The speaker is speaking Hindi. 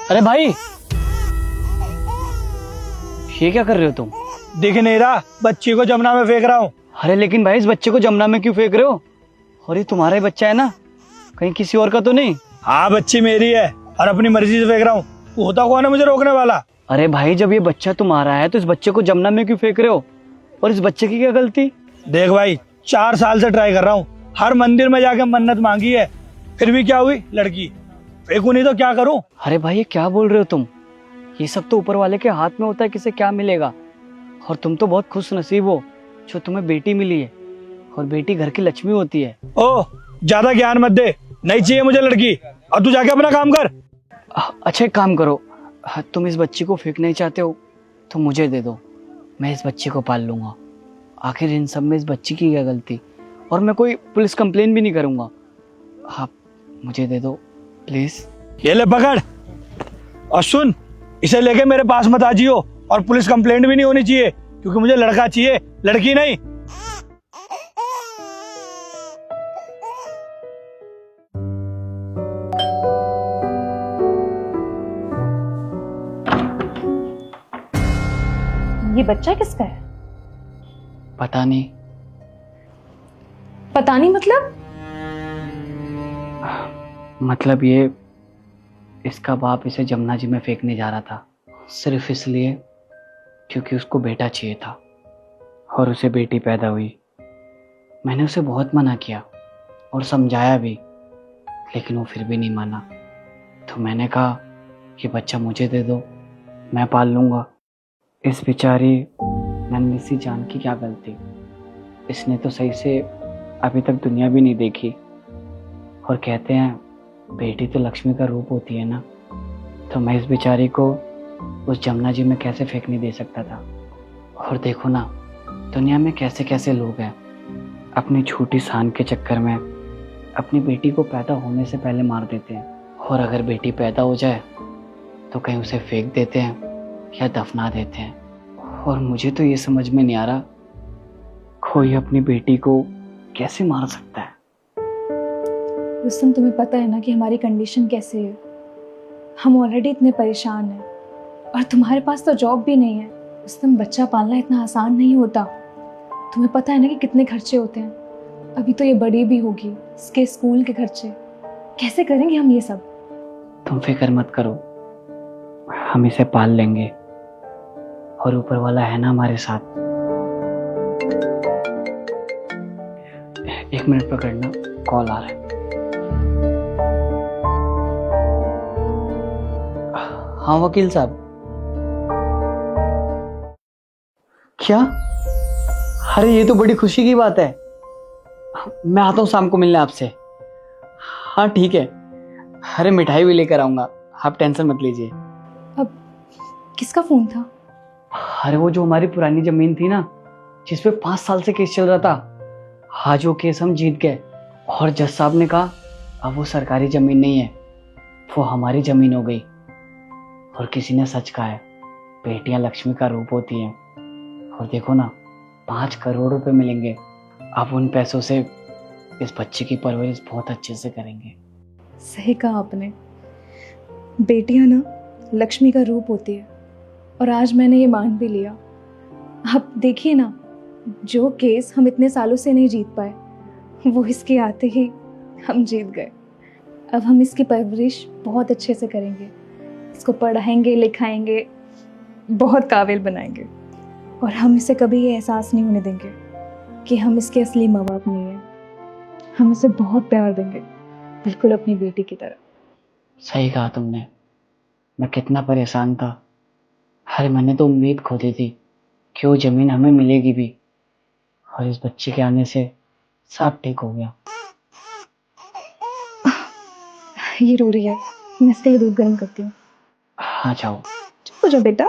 अरे भाई, ये क्या कर रहे हो तुम? दिख नहीं रहा? बच्ची को जमुना में फेंक रहा हूँ। अरे लेकिन भाई, इस बच्चे को जमुना में क्यों फेंक रहे हो? और ये तुम्हारा ही बच्चा है ना, कहीं किसी और का तो नहीं? हाँ, बच्ची मेरी है और अपनी मर्जी से फेंक रहा हूँ। तू होता कौन है मुझे रोकने वाला? अरे भाई, जब ये बच्चा तुम्हारा है तो इस बच्चे को जमुना में क्यों फेंक रहे हो? और इस बच्चे की क्या गलती? देख भाई, 4 साल से ट्राई कर रहा हूँ, हर मंदिर में जाके मन्नत मांगी है, फिर भी क्या हुई? लड़की। फेंकू नहीं तो क्या करूँ? अरे भाई, ये क्या बोल रहे हो तुम? ये सब तो ऊपर वाले के हाथ में होता है, किसे क्या मिलेगा। और तुम तो बहुत खुश नसीब हो जो तुम्हें बेटी मिली है, और बेटी घर की लक्ष्मी होती है। ओ, ज्यादा ज्ञान मत दे, नहीं चाहिए मुझे लड़की। और तू जाके अपना काम कर। अच्छा, एक काम करो, तुम इस बच्ची को फेंकना ही चाहते हो तो मुझे दे दो, मैं इस बच्ची को पाल लूंगा। आखिर इन सब में इस बच्ची की क्या गलती? और मैं कोई पुलिस कंप्लेन भी नहीं करूंगा। आप मुझे दे दो प्लीज। ये ले पकड़, और सुन, इसे लेके मेरे पास मत आजियो, और पुलिस कंप्लेंट भी नहीं होनी चाहिए, क्योंकि मुझे लड़का चाहिए, लड़की नहीं। ये बच्चा किसका है? पता नहीं। पता नहीं मतलब ये, इसका बाप इसे जमुना जी में फेंकने जा रहा था, सिर्फ इसलिए क्योंकि उसको बेटा चाहिए था और उसे बेटी पैदा हुई। मैंने उसे बहुत मना किया और समझाया भी, लेकिन वो फिर भी नहीं माना। तो मैंने कहा कि बच्चा मुझे दे दो, मैं पाल लूंगा। इस बेचारी नन्ही सी जान की क्या गलती? इसने तो सही से अभी तक दुनिया भी नहीं देखी। और कहते हैं बेटी तो लक्ष्मी का रूप होती है ना, तो मैं इस बेचारी को उस जमुना जी में कैसे फेंकने दे सकता था। और देखो ना, दुनिया में कैसे कैसे लोग हैं, अपनी छोटी शान के चक्कर में अपनी बेटी को पैदा होने से पहले मार देते हैं। और अगर बेटी पैदा हो जाए तो कहीं उसे फेंक देते हैं या दफना देते हैं। और मुझे तो ये समझ में नहीं आ रहा, कोई अपनी बेटी को कैसे मार सकता है। रुस्तम, तुम्हें पता है ना कि हमारी कंडीशन कैसे है। हम ऑलरेडी इतने परेशान हैं और तुम्हारे पास तो जॉब भी नहीं है। रुस्तम, बच्चा पालना इतना आसान नहीं होता। तुम्हें पता है ना कि कितने खर्चे होते हैं। अभी तो ये बड़ी भी होगी, इसके स्कूल के खर्चे कैसे करेंगे हम ये सब? तुम फिक्र मत करो, हम इसे पाल लेंगे, और ऊपर वाला है ना हमारे साथ। एक मिनट पकड़ना, कॉल आ रहा है। हाँ वकील साहब। क्या? अरे ये तो बड़ी खुशी की बात है। मैं आता हूँ शाम को मिलने आपसे। हाँ ठीक है। अरे मिठाई भी लेकर आऊंगा, आप टेंशन मत लीजिए। अब किसका फोन था? अरे वो जो हमारी पुरानी जमीन थी ना, जिसपे 5 साल से केस चल रहा था, आज वो केस हम जीत गए। और जज साहब ने कहा अब वो सरकारी जमीन नहीं है, वो हमारी जमीन हो गई। और किसी ने सच कहा है, बेटियां लक्ष्मी का रूप होती हैं। और देखो ना, 5 करोड़ रुपए मिलेंगे। आप उन पैसों से इस बच्चे की परवरिश बहुत अच्छे से करेंगे। सही कहा आपने। बेटियां ना लक्ष्मी का रूप होती है, और आज मैंने ये मान भी लिया। आप देखिए ना, जो केस हम इतने सालों से नहीं जीत पाए, वो इसके आते ही हम जीत गए। अब हम इसकी परवरिश बहुत अच्छे से करेंगे, इसको पढ़ाएंगे, लिखाएंगे, बहुत काबिल बनाएंगे। और हम इसे कभी ये एहसास नहीं होने देंगे कि हम इसके असली माँ बाप नहीं हैं। हम इसे बहुत प्यार देंगे, बिल्कुल अपनी बेटी की तरह। सही कहा तुमने। मैं कितना परेशान था। अरे मैंने तो उम्मीद खो दी थी कि वो जमीन हमें मिलेगी भी, और इस बच्चे के आने से सब ठीक हो गया। ये रो रही है, मैं इसके लिए दूध गर्म करती हूँ। हाँ जाओ। चुप हो जाओ बेटा।